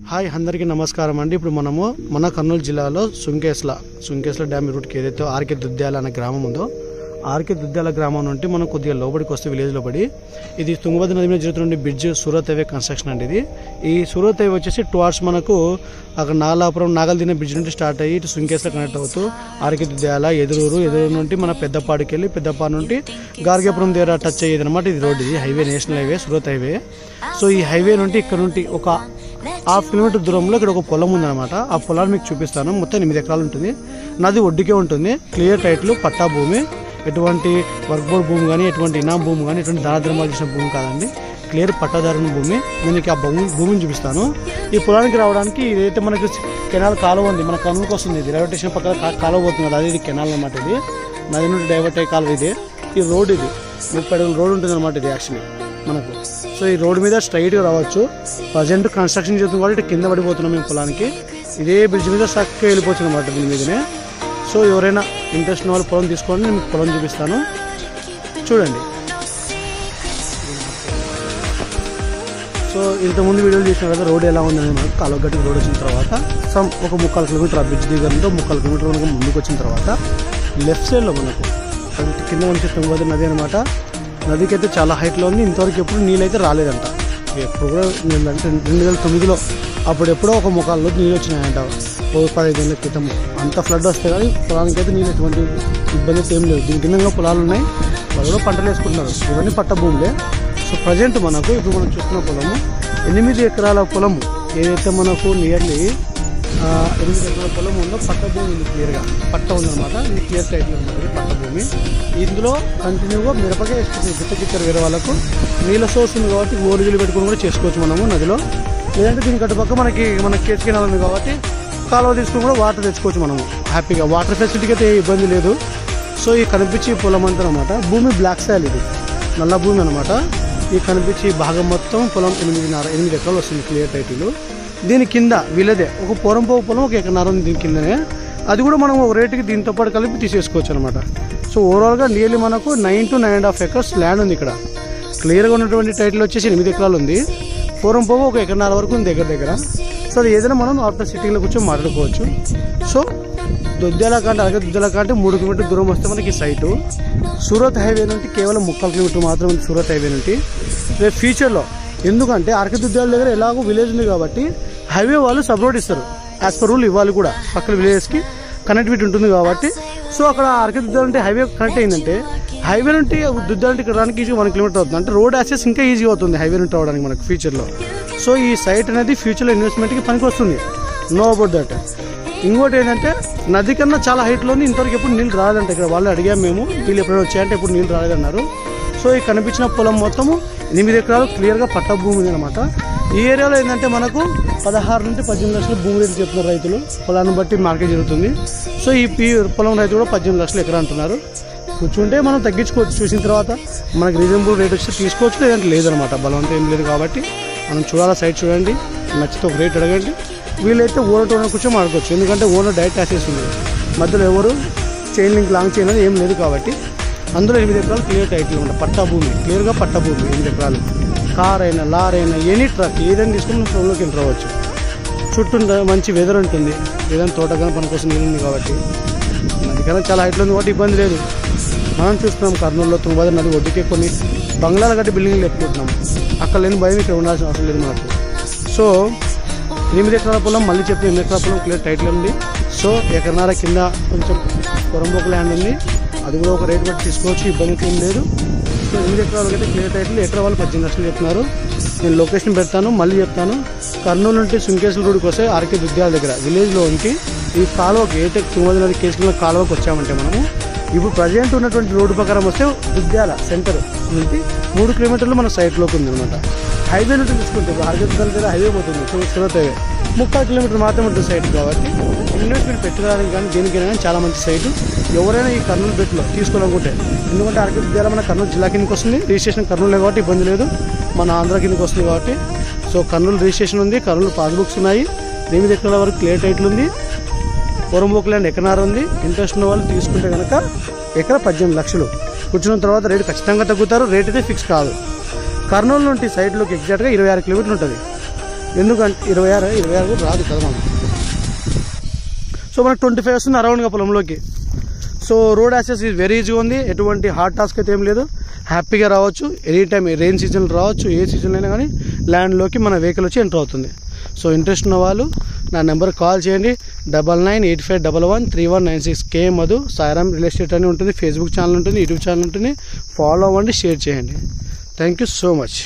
Hi అందరికీ నమస్కారం అండి. ఇప్పుడు మనము మన కర్నూలు జిల్లాలో సుంకేస్ల డ్యామ్ రూట్కి ఏదైతే ఆర్కే దుద్ద్యాల అనే గ్రామం ఉందో ఆర్కే దుద్ద్యాల గ్రామం నుండి మనం కొద్దిగా లోపలికి వస్తే విలేజ్ లోపడి ఇది తుంగభద్ర నది మీద జరుగుతున్న బ్రిడ్జ్ సూరత్ హైవే కన్స్ట్రక్షన్ అండి. ఈ సూరత్ హైవే వచ్చేసి టువార్డ్స్ మనకు అక్కడ నాలాపురం నాగల్దిన బ్రిడ్జ్ నుండి స్టార్ట్ అయ్యి ఇటు సుంకేస్లో కనెక్ట్ అవుతూ ఆర్కే దుద్ద్యాల ఎదురు నుండి మన పెద్దపాడికి వెళ్ళి పెద్దపాడు నుండి గార్గేపురం దగ్గర టచ్ అయ్యేది అనమాట. ఇది రోడ్, ఇది highway, national highway, Surat highway. So ఈ హైవే నుండి ఇక్కడ నుండి ఒక 1/2 కిలోమీటర్ దూరంలో ఇక్కడ ఒక పొలం ఉందన్నమాట. ఆ పొలాన్ని మీకు చూపిస్తాను. మొత్తం 8 ఎకరాలు ఉంటుంది. నది ఒడ్డుకే ఉంటుంది. క్లియర్ టైటిల్, పట్టా భూమి, ఎటువంటి వర్క్ బోర్డ్ భూమి కానీ, ఎటువంటి ఇనాం భూమి కానీ, ఎటువంటి దానధర్మాలు చేసిన భూమి కాదండి. క్లియర్ పట్టాదారుని భూమి. దీనికి ఆ భూమిని చూపిస్తాను. ఈ పొలానికి రావడానికి ఇదైతే మనకి కెనాల్ కాలువ ఉంది, మన కర్నూలుకి వస్తుంది. ఇది రైల్వే స్టేషన్ పక్కన కాలువ పోతుంది కదా, అది కెనాల్ అనమాట. ఇది నది నుండి డైవర్ట్ అయ్యే కాలువ. ఇది ఈ రోడ్, ఇది 30 అడుగుల రోడ్ ఉంటుంది అనమాట. ఇది యాక్చువల్లీ మనకు. సో ఈ రోడ్డు మీద స్ట్రైట్గా రావచ్చు. ప్రజెంట్ కన్స్ట్రక్షన్ చేస్తుంది కాబట్టి కింద పడిపోతున్నాం మేము పొలానికి. ఇదే బ్రిడ్జ్ మీద చక్కగా వెళ్ళిపోవచ్చు అనమాట దీని మీదనే. సో ఎవరైనా ఇంట్రెస్ట్ ఉన్న వాళ్ళు పొలం తీసుకోండి, నేను మీకు పొలం చూపిస్తాను, చూడండి. సో ఇంతకుముందు వీడియోలు చేసిన కదా రోడ్ ఎలా ఉందని మనకు కాలువగట్టుకు రోడ్ వచ్చిన తర్వాత ఒక 3/4 కిలోమీటర్ ఆ బ్రిడ్జ్ దగ్గర 3/4 కిలోమీటర్ మనకు ముందుకు వచ్చిన తర్వాత లెఫ్ట్ సైడ్లో మనకు కింద నుంచి తుంగభద్ర నది అనమాట. నదికి అయితే చాలా హైట్లో ఉంది. ఇంతవరకు ఎప్పుడు నీళ్ళు అయితే రాలేదంట. ఎప్పుడు కూడా అంటే 2009లో అప్పుడు ఎప్పుడో ఒక ముఖాల్లో నీళ్ళు వచ్చినాయంట. 15 ఏళ్ళ క్రితం అంత ఫ్లడ్ వస్తే కానీ పొలానికి అయితే నీళ్ళు ఎటువంటి ఇబ్బంది అయితే ఏం లేదు. దీని కింద పొలాలు ఉన్నాయి, వాళ్ళు కూడా పంటలు వేసుకుంటున్నారు. ఇవన్నీ పట్ట భూములే. సో ప్రజెంట్ మనకు ఇప్పుడు మనం చూస్తున్న పొలము 8 ఎకరాల పొలము. ఏదైతే మనకు నియర్లీ 8 ఎకరాల పొలం ఉందో పట్ట భూమి ఉంది. క్లియర్గా పట్ట ఉందన్నమాట. ఇది క్లియర్ టైటిల్ అనమాట. ఇది పట్ట భూమి. ఇందులో కంటిన్యూగా మిరపకాయ వేసుకుంటుంది. గిట్టకిచ్చారు వేరే వాళ్ళకు. నీళ్ళ సోర్స్ ఉంది కాబట్టి ఓరిగిలు పెట్టుకుని కూడా చేసుకోవచ్చు మనము నదిలో. లేదంటే దీనికి అటుపక్క మన కేసు కెనాల్ ఉంది కాబట్టి కాలువ తీసుకుని కూడా వాటర్ తెచ్చుకోవచ్చు మనము హ్యాపీగా. వాటర్ ఫెసిలిటీకి అయితే ఇబ్బంది లేదు. సో ఈ కనిపించే పొలం అంతా అనమాట భూమి బ్లాక్ సాయిల్, ఇది నల్ల భూమి అనమాట. ఈ కనిపించే భాగం మొత్తం పొలం 8 ఎకరాలు వస్తుంది క్లియర్ టైటిల్. దీని కింద వీళ్ళదే ఒక పొరంపోవు పొలం 1 ఎకరన్నర ఉంది దీని కిందనే. అది కూడా మనం ఒక రేటుకి దీంతో పాటు కలిపి తీసేసుకోవచ్చు అనమాట. సో ఓవరాల్గా నియర్లీ మనకు 9 to 9.5 ఎకర్స్ ల్యాండ్ ఉంది ఇక్కడ. క్లియర్గా ఉన్నటువంటి టైటిల్ వచ్చేసి 8 ఎకరాలు ఉంది. పొరంపోవు 1 ఎకరన్నర వరకు ఉంది దగ్గర. సో అది ఏదైనా మనం ఆఫ్టర్ సిట్టింగ్లో కూర్చొని మాట్లాడుకోవచ్చు. సో దుద్ద్యాల కంటే 3 కిలోమీటర్ దూరం వస్తే మనకి సైటు. సూరత్ హైవే నుండి కేవలం 3/4 కిలోమీటర్ మాత్రమే ఉంది సూరత్ హైవే నుండి. రేపు ఫ్యూచర్లో ఎందుకంటే ఆర్కే దుద్ద్యాల దగ్గర ఎలాగో విలేజ్ ఉంది కాబట్టి హైవే వాళ్ళు సబ్ రోడ్ ఇస్తారు. యాజ్ పర్ రూల్ ఇవ్వాలి కూడా. పక్కన విలేజ్కి కనెక్టివిటీ ఉంటుంది కాబట్టి. సో అక్కడ ఆర్కే దుద్ద్యాల నుండి హైవే కనెక్ట్ అయిందంటే హైవే నుండి దుద్ద్యాల నుండి ఇక్కడ రావడానికి ఈజీగా 1 కిలోమీటర్ అవుతుంది. అంటే రోడ్ యాక్సెస్ ఇంకా ఈజీగా అవుతుంది హైవే నుండి రావడానికి మనకు ఫ్యూచర్లో. సో ఈ సైట్ అనేది ఫ్యూచర్లో ఇన్వెస్ట్మెంట్కి పనికి వస్తుంది. Know about that. ఇంకోటి ఏంటంటే నది కన్నా చాలా హైట్లోని ఇంతవరకు ఎప్పుడు నీళ్ళు రాలేదంట. ఇక్కడ వాళ్ళు అడిగాము మేము, నీళ్ళు ఎప్పుడైనా వచ్చాయంటే ఎప్పుడు నీళ్ళు రాలేదన్నారు. సో ఈ కనిపించిన పొలం మొత్తము 8 ఎకరాలు క్లియర్గా పట్ట భూమి ఉంది అనమాట. ఈ ఏరియాలో ఏంటంటే మనకు 16 నుండి 18 లక్షల భూమి రేటు చెప్తున్నారు రైతులు. పొలాన్ని బట్టి మార్కెట్ జరుగుతుంది. సో ఈ పొలం రైతు కూడా 18 లక్షలు ఎకరా అంటున్నారు. కూర్చుంటే మనం తగ్గించుకోవచ్చు. చూసిన తర్వాత మనకు రీజనబుల్ రేట్ వస్తే తీసుకోవచ్చు, లేదంటే లేదనమాట. బలవంతం ఏం లేదు కాబట్టి మనం చూడాలా. సైట్ చూడండి, నచ్చితే ఒక రేట్ అడగండి. వీళ్ళైతే ఓనర్ కూర్చొని మాడుకోవచ్చు. ఎందుకంటే ఓనర్ డైరెక్ట్ యాక్సెస్ ఉంది. మధ్యలో ఎవరు చైన్ లింక్ లాంగ్ చైన్ అనేది ఏం లేదు కాబట్టి. అందులో 8 ఎకరాలు క్లియర్ టైటిల్ అనమాట. పట్టా భూమి, క్లియర్గా పట్టా భూమి 8 ఎకరాలు. కార్ అయినా, లార్ అయినా, ఎనీ ట్రక్ ఏదైనా తీసుకుని పొలంలోకి ఎంటర్ అవ్వచ్చు. చుట్టూ మంచి వెదర్ ఉంటుంది. ఏదైనా తోటగానే పనికోసం నీళ్ళు ఉంది కాబట్టి. నదికన్నా చాలా హైట్లో ఉంది కాబట్టి ఇబ్బంది లేదు. మనం చూస్తున్నాం కర్నూలులో తుంగభద్ర నది ఒడ్డుకే కొన్ని బంగ్లాలు కట్టి బిల్డింగ్లు ఎక్కుతున్నాం. అక్కడ లేని భయం ఇక్కడ ఉండాల్సిన అవసరం లేదు మనకు. సో 8 ఎకరాల పొలం, మళ్ళీ చెప్పి 8 ఎకరాల పొలం క్లియర్ టైటిల్ ఉంది. సో ఎకరన్నర కింద కొంచెం పొరంబోక ల్యాండ్ ఉంది. అది కూడా ఒక రేట్ బట్టి తీసుకోవచ్చు, ఇబ్బంది ఏం లేదు. సో 8 ఎకరాలకి అయితే క్లియర్ టైటిల్. ఎకరా వాళ్ళు 18 లక్షలు చెప్తున్నారు. నేను లొకేషన్ పెడతాను, మళ్ళీ చెప్తాను. కర్నూలు నుండి సుంకేశ్వర రోడ్కి వస్తే ఆర్కే దుద్ద్యాల దగ్గర విలేజ్లో ఉంచి ఈ కాలువకి ఏదైతే తుంగభద్ర నది కేసుకున్న కాలువకి వచ్చామంటే మనము ఇప్పుడు ప్రజెంట్ ఉన్నటువంటి రోడ్డు ప్రకారం వస్తే దుద్ద్యాల సెంటర్ నుండి 3 కిలోమీటర్లు మన సైట్లోకి ఉంది అనమాట. హైవే నుండి తీసుకుంటే ఆర్కే దుద్ద్యాల దగ్గర హైవే పోతుంది, సూరత్ హైవే 3/4 కిలోమీటర్ మాత్రమే ఉంటుంది సైట్ కాబట్టి ఇన్వెస్ట్మెంట్ పెట్టడానికి కానీ దేనికైనా కానీ చాలా మంచి సైటు. ఎవరైనా ఈ కర్నూలు బెట్లో తీసుకోవాలనుకుంటే, ఎందుకంటే ఆర్కే దుద్ద్యాల మన కర్నూలు జిల్లా కిందకి వస్తుంది. రిజిస్ట్రేషన్ కర్నూలు కాబట్టి ఇబ్బంది లేదు. మన ఆంధ్ర కిందకి వస్తుంది కాబట్టి. సో కర్నూలు రిజిస్ట్రేషన్ ఉంది, కర్నూలు పాస్బుక్స్ ఉన్నాయి, 8 ఎకరాల వరకు క్లియర్ టైటిల్ ఉంది. పొరంబోక ల్యాండ్ ఎకరన్నర ఉంది. ఇంట్రెస్ట్ ఉన్న వాళ్ళు తీసుకుంటే కనుక ఎకరా 18 లక్షలు. కూర్చున్న తర్వాత రేటు ఖచ్చితంగా తగ్గుతారు. రేట్ అయితే ఫిక్స్ కాదు. కర్నూలు నుండి సైడ్లోకి ఎగ్జాక్ట్గా 26 కిలోమీటర్లు ఉంటుంది. ఎందుకంటే 26 కూడా రాదు కదా మనకు. సో మనకు 25 వస్తుంది అరౌండ్గా పొలంలోకి. So road access is very ఈజీగా ఉంది, ఎటువంటి హార్డ్ టాస్క్ అయితే ఏం లేదు. హ్యాపీగా రావచ్చు, ఎనీ టైం రెయిన్ సీజన్లో రావచ్చు, ఏ సీజన్ అయినా కానీ ల్యాండ్లోకి మన వెహికల్ వచ్చి ఎంటర్ అవుతుంది. సో ఇంట్రెస్ట్ ఉన్న వాళ్ళు నా నెంబర్కి కాల్ చేయండి, 9985113196. కే మధు, సాయిరామ్ రియల్ ఎస్టేట్ అని ఉంటుంది, ఫేస్బుక్ ఛానల్ ఉంటుంది, యూట్యూబ్ ఛానల్ ఉంటుంది. ఫాలో అవ్వండి, షేర్ చేయండి. Thank you so much.